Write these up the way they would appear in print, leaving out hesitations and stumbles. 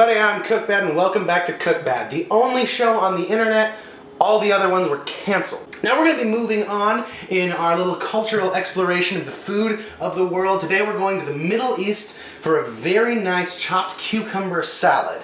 everybody, I'm Cookbad and welcome back to Cookbad, the only show on the internet. All the other ones were canceled. Now we're going to be moving on in our little cultural exploration of the food of the world. Today we're going to the Middle East for a very nice chopped cucumber salad.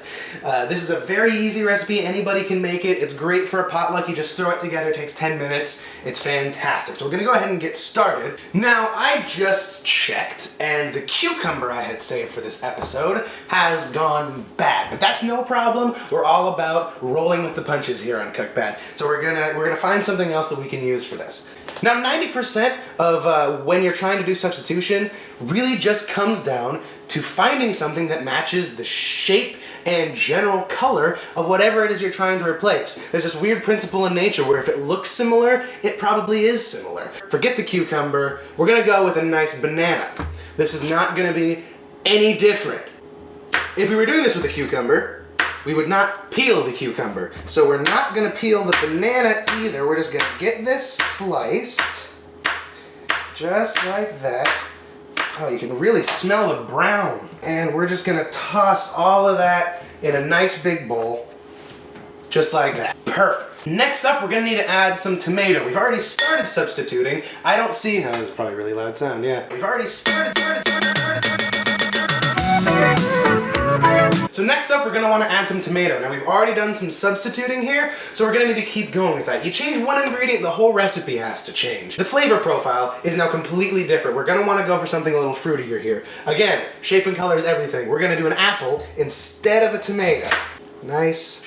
This is a very easy recipe. Anybody can make it. It's great for a potluck. You just throw it together. It takes 10 minutes. It's fantastic. So we're going to go ahead and get started. Now I just checked and the cucumber I had saved for this episode has gone bad. But that's no problem. We're all about rolling with the punches here on Cookbad. So we're gonna find something else that we can use for this. Now 90% of when you're trying to do substitution really just comes down to finding something that matches the shape and general color of whatever it is you're trying to replace. There's this weird principle in nature where if it looks similar, it probably is similar. Forget the cucumber, we're gonna go with a nice banana. This is not gonna be any different. If we were doing this with a cucumber, we would not peel the cucumber. So we're not gonna peel the banana either. We're just gonna get this sliced, just like that. Oh, you can really smell the brown. And we're just gonna toss all of that in a nice big bowl, just like that. Perfect. Next up, we're gonna need to add some tomato. We've already started substituting. I don't see, oh, it's probably a really loud sound, yeah. We've already started. So next up, we're gonna wanna add some tomato. Now we've already done some substituting here, so we're gonna need to keep going with that. You change one ingredient, the whole recipe has to change. The flavor profile is now completely different. We're gonna wanna go for something a little fruitier here. Again, shape and color is everything. We're gonna do an apple instead of a tomato. Nice,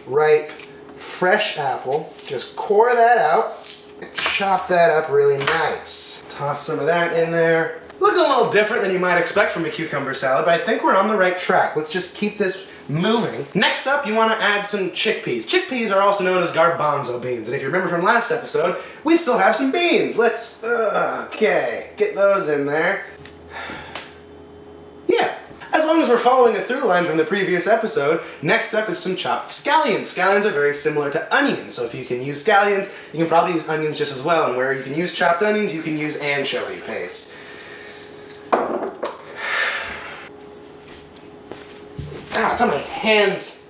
ripe, fresh apple. Just core that out, and chop that up really nice. Toss some of that in there. Looking a little different than you might expect from a cucumber salad, but I think we're on the right track. Let's just keep this moving. Next up, you want to add some chickpeas. Chickpeas are also known as garbanzo beans, and if you remember from last episode, we still have some beans. Let's, okay, get those in there. Yeah, as long as we're following a through line from the previous episode, next up is some chopped scallions. Scallions are very similar to onions, so if you can use scallions, you can probably use onions just as well, and where you can use chopped onions, you can use anchovy paste. Ah, it's on my hands.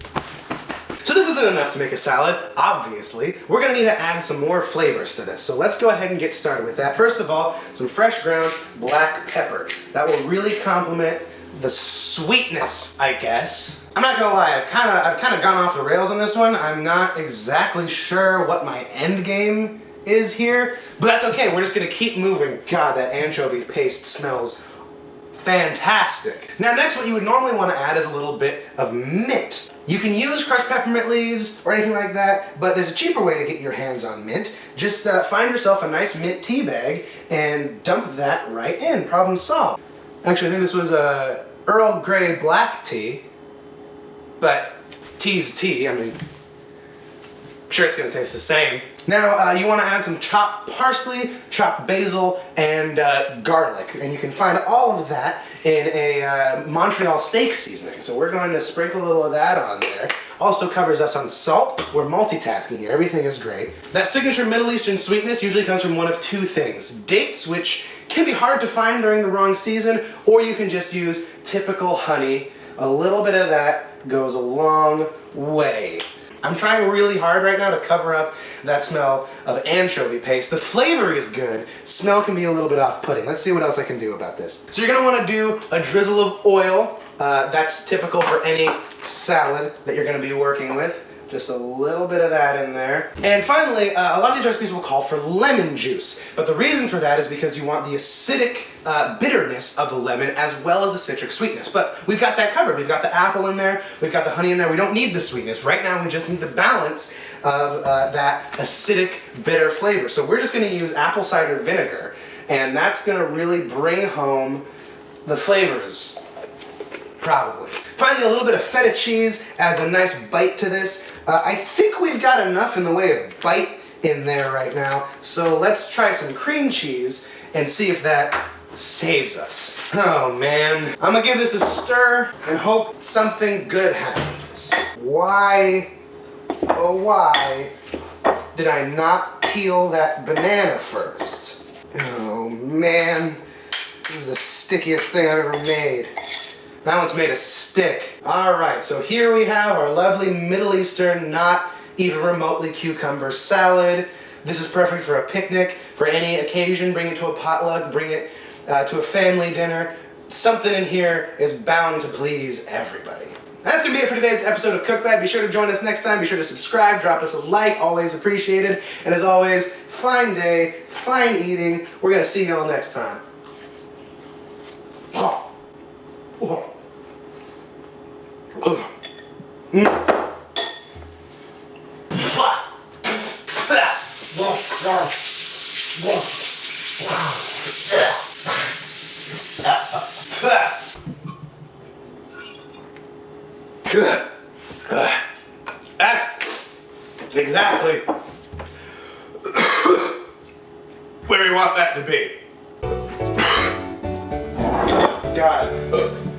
So this isn't enough to make a salad, obviously. We're gonna need to add some more flavors to this. So let's go ahead and get started with that. First of all, some fresh ground black pepper. That will really complement the sweetness, I guess. I'm not gonna lie, I've kind of gone off the rails on this one. I'm not exactly sure what my end game is here, but that's okay. We're just gonna keep moving. God, that anchovy paste smells fantastic. Now next, what you would normally want to add is a little bit of mint. You can use crushed peppermint leaves or anything like that, but there's a cheaper way to get your hands on mint. Just find yourself a nice mint tea bag and dump that right in. Problem solved. Actually, I think this was a Earl Grey black tea, but tea's tea. I mean, I'm sure it's going to taste the same. Now you want to add some chopped parsley, chopped basil, and garlic. And you can find all of that in a Montreal steak seasoning. So we're going to sprinkle a little of that on there. Also covers us on salt. We're multitasking here. Everything is great. That signature Middle Eastern sweetness usually comes from one of two things. Dates, which can be hard to find during the wrong season, or you can just use typical honey. A little bit of that goes a long way. I'm trying really hard right now to cover up that smell of anchovy paste. The flavor is good. Smell can be a little bit off-putting. Let's see what else I can do about this. So you're gonna wanna do a drizzle of oil. That's typical for any salad that you're gonna be working with. Just a little bit of that in there. And finally, a lot of these recipes will call for lemon juice. But the reason for that is because you want the acidic bitterness of the lemon as well as the citric sweetness. But we've got that covered. We've got the apple in there. We've got the honey in there. We don't need the sweetness. Right now, we just need the balance of that acidic, bitter flavor. So we're just gonna use apple cider vinegar. And that's gonna really bring home the flavors, probably. Finally, a little bit of feta cheese adds a nice bite to this. I think we've got enough in the way of bite in there right now, so let's try some cream cheese and see if that saves us. Oh man. I'm gonna give this a stir and hope something good happens. Why, oh why, did I not peel that banana first? Oh man, this is the stickiest thing I've ever made. That one's made of stick. All right, so here we have our lovely Middle Eastern, not even remotely cucumber salad. This is perfect for a picnic, for any occasion. Bring it to a potluck, bring it to a family dinner. Something in here is bound to please everybody. That's gonna be it for today's episode of Cookbad. Be sure to join us next time. Be sure to subscribe, drop us a like, always appreciated. And as always, fine day, fine eating. We're gonna see y'all next time. Oh. Oh. Oh. Mm. That's exactly where we want that to be. God.